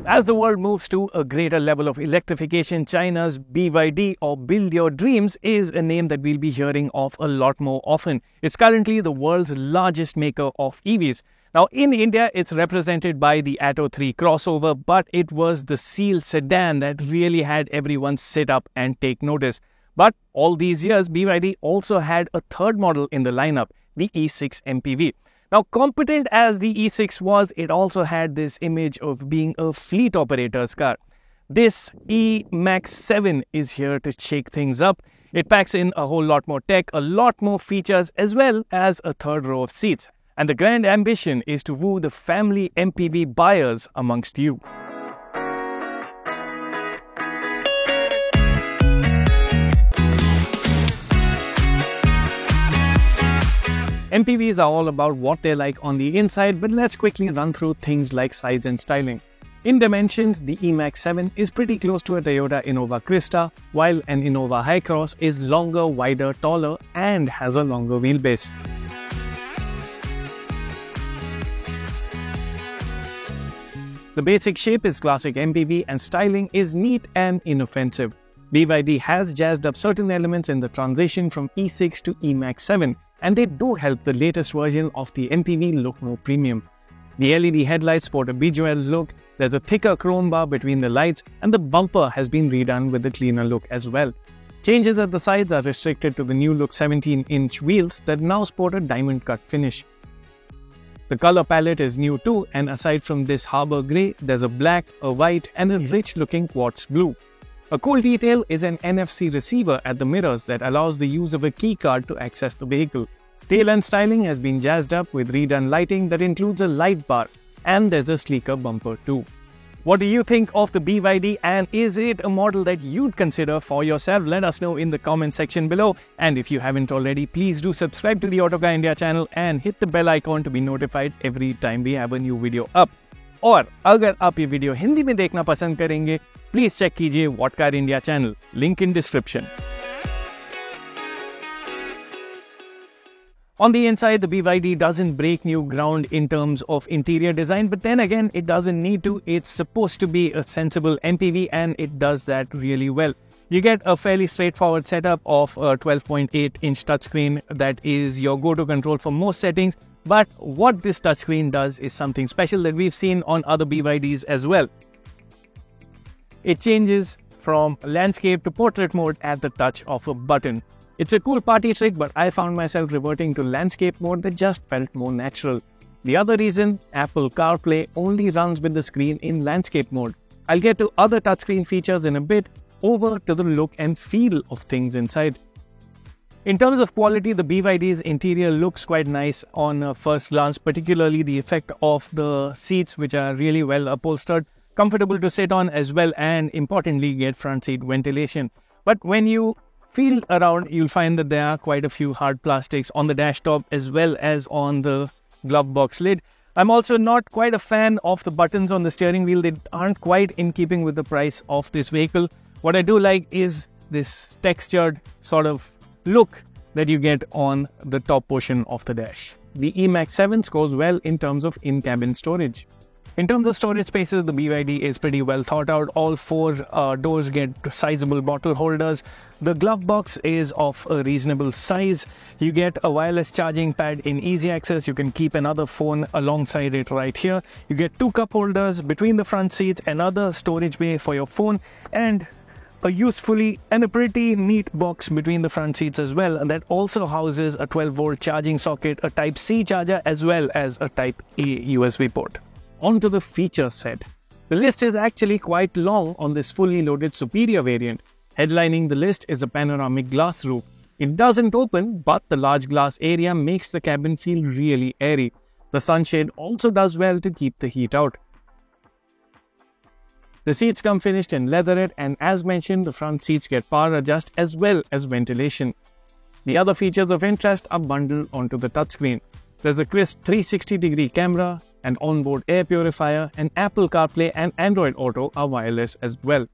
As the world moves to a greater level of electrification, China's BYD, or Build Your Dreams, is a name that we'll be hearing of a lot more often. It's currently the world's largest maker of EVs. Now, in India, it's represented by the Atto 3 crossover, but it was the Seal sedan that really had everyone sit up and take notice. But all these years, BYD also had a third model in the lineup, the E6 MPV. Now, competent as the E6 was, it also had this image of being a fleet operator's car. This E-MAX 7 is here to shake things up. It packs in a whole lot more tech, a lot more features, as well as a third row of seats. And the grand ambition is to woo the family MPV buyers amongst you. MPVs are all about what they're like on the inside, but let's quickly run through things like size and styling. In dimensions, the E-MAX 7 is pretty close to a Toyota Innova Krista, while an Innova Hi-Cross is longer, wider, taller, and has a longer wheelbase. The basic shape is classic MPV and styling is neat and inoffensive. BYD has jazzed up certain elements in the transition from E6 to E-MAX 7, and they do help the latest version of the MPV look more premium. The LED headlights sport a bejeweled look, there's a thicker chrome bar between the lights, and the bumper has been redone with a cleaner look as well. Changes at the sides are restricted to the new look 17-inch wheels that now sport a diamond cut finish. The color palette is new too, and aside from this Harbour Grey, there's a black, a white, and a rich looking quartz blue. A cool detail is an NFC receiver at the mirrors that allows the use of a key card to access the vehicle. Tail end styling has been jazzed up with redone lighting that includes a light bar, and there's a sleeker bumper too. What do you think of the BYD, and is it a model that you'd consider for yourself? Let us know in the comment section below, and if you haven't already, please do subscribe to the Autocar India channel and hit the bell icon to be notified every time we have a new video up. और अगर आप ये video Hindi में देखना पसंद करेंगे, please check कीजिए what car India channel, link in description. On the inside, the BYD doesn't break new ground in terms of interior design, but then again, it doesn't need to. It's supposed to be a sensible MPV, and it does that really well. You get a fairly straightforward setup of a 12.8-inch touchscreen that is your go-to control for most settings. But what this touchscreen does is something special that we've seen on other BYDs as well. It changes from landscape to portrait mode at the touch of a button. It's a cool party trick, but I found myself reverting to landscape mode that just felt more natural. The other reason, Apple CarPlay only runs with the screen in landscape mode. I'll get to other touchscreen features in a bit. Over to the look and feel of things inside. In terms of quality, the BYD's interior looks quite nice on first glance, particularly the effect of the seats, which are really well upholstered, comfortable to sit on as well, and importantly get front seat ventilation. But when you feel around, you'll find that there are quite a few hard plastics on the dash top as well as on the glove box lid. I'm also not quite a fan of the buttons on the steering wheel. They aren't quite in keeping with the price of this vehicle. What I do like is this textured sort of look that you get on the top portion of the dash. The E-MAX 7 scores well in terms of in-cabin storage. In terms of storage spaces, the BYD is pretty well thought out. All four doors get sizable bottle holders. The glove box is of a reasonable size. You get a wireless charging pad in easy access. You can keep another phone alongside it right here. You get two cup holders between the front seats, another storage bay for your phone, and a usefully and a pretty neat box between the front seats as well, and that also houses a 12-volt charging socket, a Type-C charger, as well as a Type-A USB port. Onto the feature set. The list is actually quite long on this fully loaded Superior variant. Headlining the list is a panoramic glass roof. It doesn't open, but the large glass area makes the cabin feel really airy. The sunshade also does well to keep the heat out. The seats come finished in leatherette, and as mentioned, the front seats get power adjust as well as ventilation. The other features of interest are bundled onto the touchscreen. There's a crisp 360-degree camera, an onboard air purifier, and Apple CarPlay and Android Auto are wireless as well.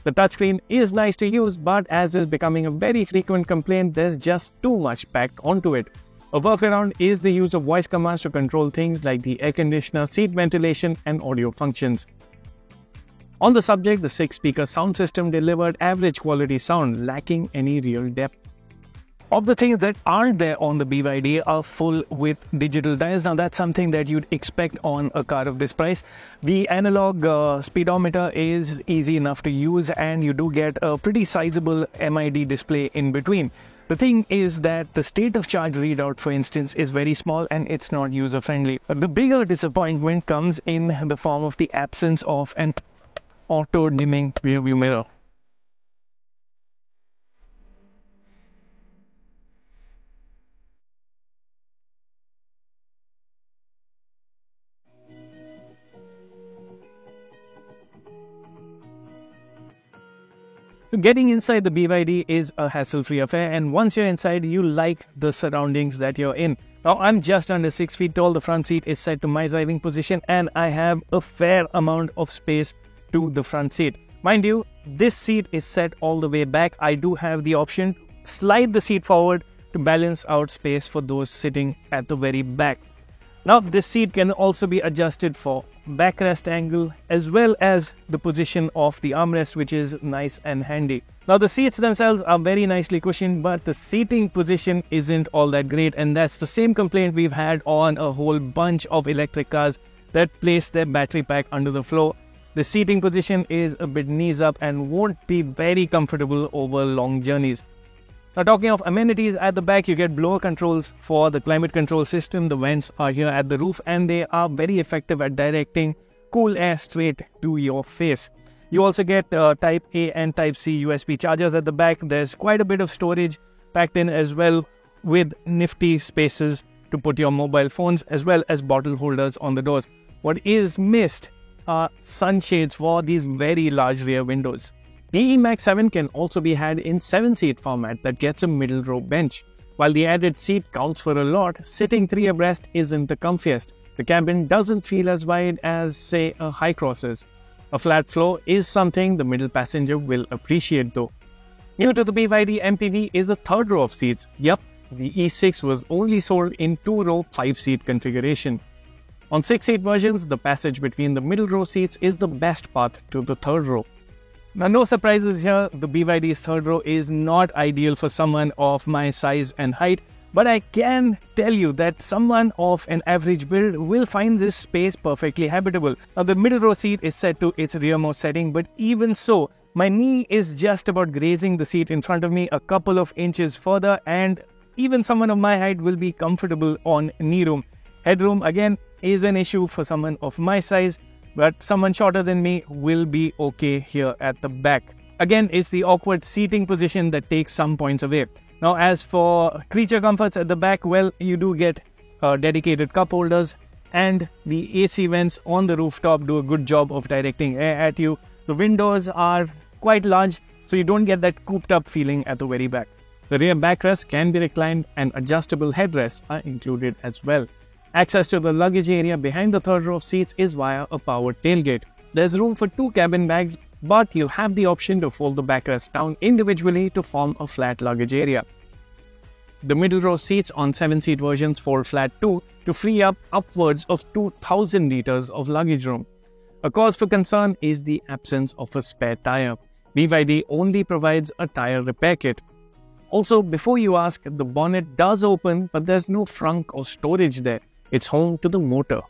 The touchscreen is nice to use, but as is becoming a very frequent complaint, there's just too much packed onto it. A workaround is the use of voice commands to control things like the air conditioner, seat ventilation, and audio functions. On the subject, the 6-speaker sound system delivered average quality sound, lacking any real depth. Of the things that aren't there on the BYD are full with digital dials. Now that's something that you'd expect on a car of this price. The analog speedometer is easy enough to use, and you do get a pretty sizable MID display in between. The thing is that the state of charge readout, for instance, is very small and it's not user friendly. But the bigger disappointment comes in the form of the absence of an auto dimming rearview mirror. Getting inside the BYD is a hassle-free affair, and once you're inside, you like the surroundings that you're in. Now, I'm just under 6 feet tall, the front seat is set to my driving position, and I have a fair amount of space to the front seat. Mind you, this seat is set all the way back. I do have the option to slide the seat forward to balance out space for those sitting at the very back. Now, this seat can also be adjusted for backrest angle as well as the position of the armrest, which is nice and handy. Now, the seats themselves are very nicely cushioned, but the seating position isn't all that great, and that's the same complaint we've had on a whole bunch of electric cars that place their battery pack under the floor. The seating position is a bit knees up and won't be very comfortable over long journeys. Now, talking of amenities, at the back you get blower controls for the climate control system. The vents are here at the roof and they are very effective at directing cool air straight to your face. You also get Type A and Type C USB chargers at the back. There's quite a bit of storage packed in as well, with nifty spaces to put your mobile phones as well as bottle holders on the doors. What is missed are sunshades for these very large rear windows. The E-MAX 7 can also be had in 7-seat format that gets a middle row bench. While the added seat counts for a lot, sitting 3 abreast isn't the comfiest. The cabin doesn't feel as wide as, say, a Hi-Cross is. A flat floor is something the middle passenger will appreciate though. New to the BYD MPV is a third row of seats. Yup, the E6 was only sold in 2-row 5-seat configuration. On 6-seat versions, the passage between the middle row seats is the best path to the third row. Now, no surprises here, the BYD's third row is not ideal for someone of my size and height, but I can tell you that someone of an average build will find this space perfectly habitable. Now, the middle row seat is set to its rearmost setting, but even so, my knee is just about grazing the seat in front of me a couple of inches further, and even someone of my height will be comfortable on knee room. Headroom, again, is an issue for someone of my size, but someone shorter than me will be okay here at the back. Again, it's the awkward seating position that takes some points away. Now, as for creature comforts at the back, well, you do get dedicated cup holders, and the AC vents on the rooftop do a good job of directing air at you. The windows are quite large, so you don't get that cooped up feeling at the very back. The rear backrest can be reclined and adjustable headrests are included as well. Access to the luggage area behind the third row of seats is via a powered tailgate. There's room for 2 cabin bags, but you have the option to fold the backrest down individually to form a flat luggage area. The middle row seats on 7-seat versions fold flat too to free up upwards of 2,000 liters of luggage room. A cause for concern is the absence of a spare tire. BYD only provides a tire repair kit. Also, before you ask, the bonnet does open, but there's no frunk or storage there. It's home to the motor.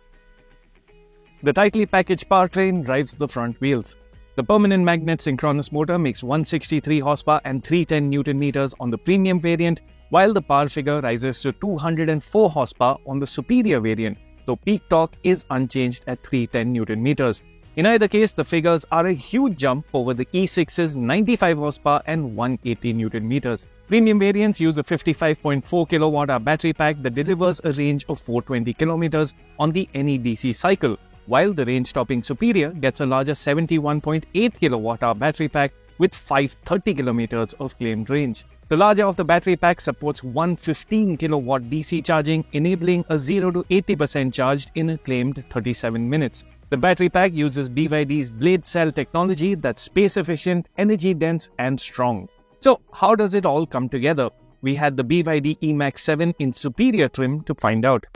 The tightly packaged powertrain drives the front wheels. The permanent magnet synchronous motor makes 163 horsepower and 310 Newton meters on the premium variant, while the power figure rises to 204 horsepower on the superior variant, though peak torque is unchanged at 310 Newton meters. In either case, the figures are a huge jump over the E6's 95 horsepower and 180 Newton meters. Premium variants use a 55.4 kWh battery pack that delivers a range of 420 km on the NEDC cycle, while the range-topping Superior gets a larger 71.8 kWh battery pack with 530 km of claimed range. The larger of the battery pack supports 115 kW DC charging, enabling a 0 to 80% charged in a claimed 37 minutes. The battery pack uses BYD's blade cell technology that's space-efficient, energy-dense, and strong. So, how does it all come together? We had the BYD E-MAX 7 in superior trim to find out.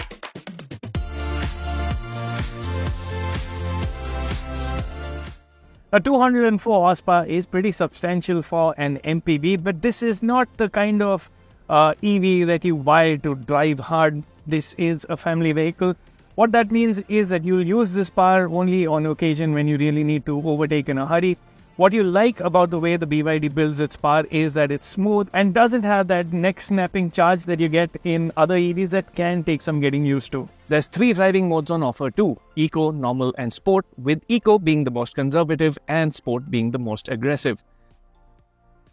Now, 204 horsepower is pretty substantial for an MPV, but this is not the kind of EV that you buy to drive hard. This is a family vehicle. What that means is that you'll use this power only on occasion when you really need to overtake in a hurry. What you like about the way the BYD builds its power is that it's smooth and doesn't have that neck-snapping charge that you get in other EVs that can take some getting used to. There's 3 driving modes on offer too: Eco, Normal and Sport, with Eco being the most conservative and Sport being the most aggressive.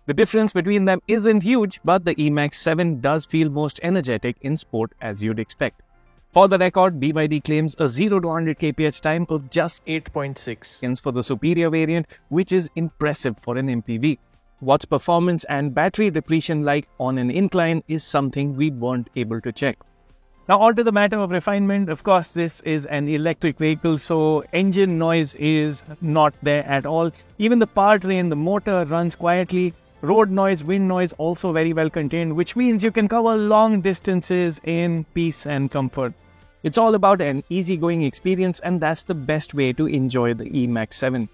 The difference between them isn't huge, but the E-MAX 7 does feel most energetic in Sport, as you'd expect. For the record, BYD claims a 0 to 100 kph time of just 8.6 seconds for the superior variant, which is impressive for an MPV. What's performance and battery depletion like on an incline is something we weren't able to check. Now, on to the matter of refinement. Of course, this is an electric vehicle, so engine noise is not there at all. Even the powertrain, the motor runs quietly. Road noise, wind noise also very well contained, which means you can cover long distances in peace and comfort. It's all about an easygoing experience, and that's the best way to enjoy the E-MAX 7.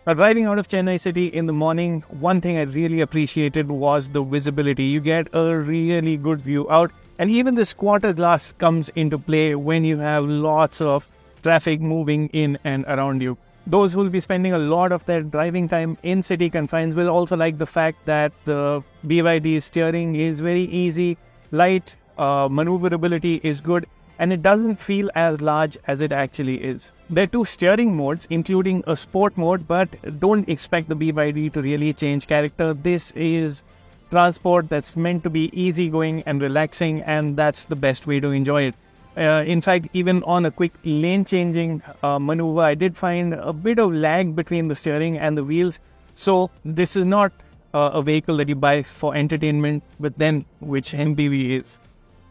Now, driving out of Chennai city in the morning, one thing I really appreciated was the visibility. You get a really good view out, and even this quarter glass comes into play when you have lots of traffic moving in and around you. Those who will be spending a lot of their driving time in city confines will also like the fact that the BYD steering is very easy, light, maneuverability is good, and it doesn't feel as large as it actually is. There are 2 steering modes, including a sport mode, but don't expect the BYD to really change character. This is transport that's meant to be easygoing and relaxing, and that's the best way to enjoy it. In fact, even on a quick lane-changing maneuver, I did find a bit of lag between the steering and the wheels. So this is not a vehicle that you buy for entertainment, but then which MPV is.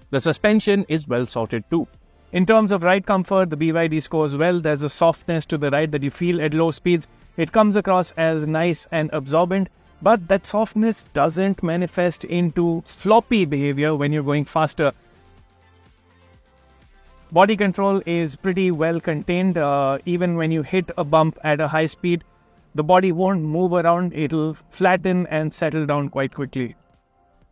The suspension is well sorted too. In terms of ride comfort, the BYD scores well. There's a softness to the ride that you feel at low speeds. It comes across as nice and absorbent, but that softness doesn't manifest into floppy behavior when you're going faster. Body control is pretty well contained. Even when you hit a bump at a high speed, the body won't move around. It'll flatten and settle down quite quickly.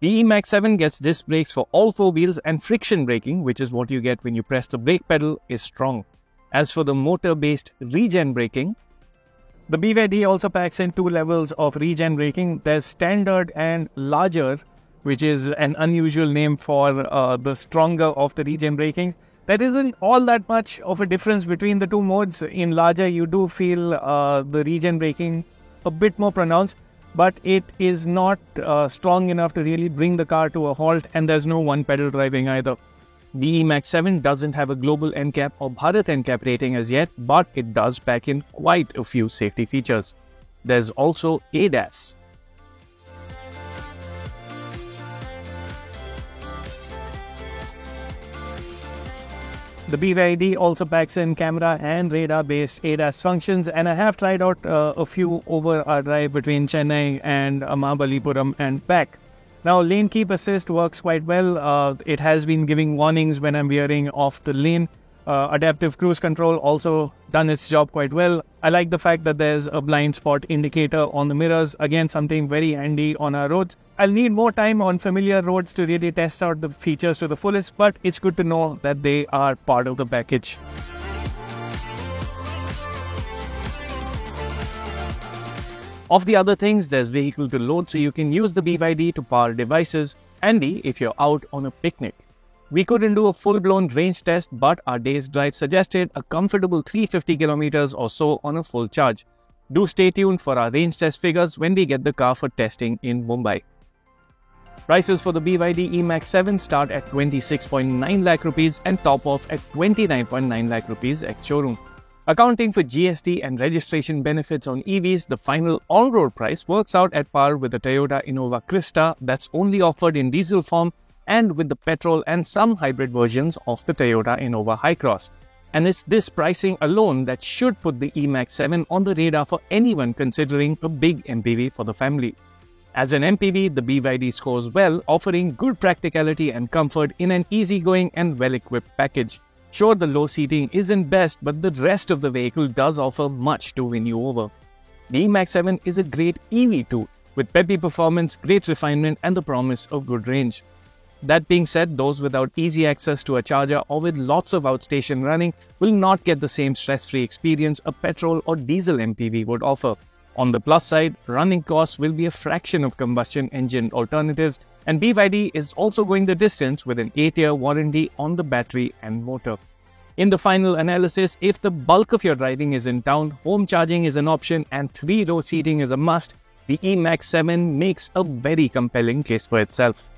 The E-MAX 7 gets disc brakes for all 4 wheels, and friction braking, which is what you get when you press the brake pedal, is strong. As for the motor-based regen braking, the BYD also packs in 2 levels of regen braking. There's standard and larger, which is an unusual name for the stronger of the regen braking. There isn't all that much of a difference between the 2 modes. In larger, you do feel the regen braking a bit more pronounced, but it is not strong enough to really bring the car to a halt, and there's no one-pedal driving either. The E-MAX 7 doesn't have a global NCAP or Bharat NCAP rating as yet, but it does pack in quite a few safety features. There's also ADAS. The BYD also packs in camera and radar-based ADAS functions, and I have tried out a few over our drive between Chennai and Mahabalipuram and back. Now, lane keep assist works quite well. It has been giving warnings when I'm veering off the lane. Adaptive cruise control also done its job quite well. I like the fact that there's a blind spot indicator on the mirrors. Again, something very handy on our roads. I'll need more time on familiar roads to really test out the features to the fullest, but it's good to know that they are part of the package. Of the other things, there's vehicle to load, so you can use the BYD to power devices. Handy if you're out on a picnic. We couldn't do a full-blown range test, but our day's drive suggested a comfortable 350 kilometers or so on a full charge. Do stay tuned for our range test figures when we get the car for testing in Mumbai. Prices for the BYD E-MAX 7 start at 26.9 lakh rupees and top off at 29.9 lakh rupees ex-showroom. Accounting for GST and registration benefits on EVs, the final on-road price works out at par with the Toyota Innova Krista that's only offered in diesel form, and with the petrol and some hybrid versions of the Toyota Innova Hi-Cross. And it's this pricing alone that should put the E-MAX 7 on the radar for anyone considering a big MPV for the family. As an MPV, the BYD scores well, offering good practicality and comfort in an easygoing and well-equipped package. Sure, the low seating isn't best, but the rest of the vehicle does offer much to win you over. the E-MAX 7 is a great EV too, with peppy performance, great refinement and the promise of good range. That being said, those without easy access to a charger or with lots of outstation running will not get the same stress-free experience a petrol or diesel MPV would offer. On the plus side, running costs will be a fraction of combustion engine alternatives, and BYD is also going the distance with an 8-year warranty on the battery and motor. In the final analysis, if the bulk of your driving is in town, home charging is an option and 3-row seating is a must, the E-MAX 7 makes a very compelling case for itself.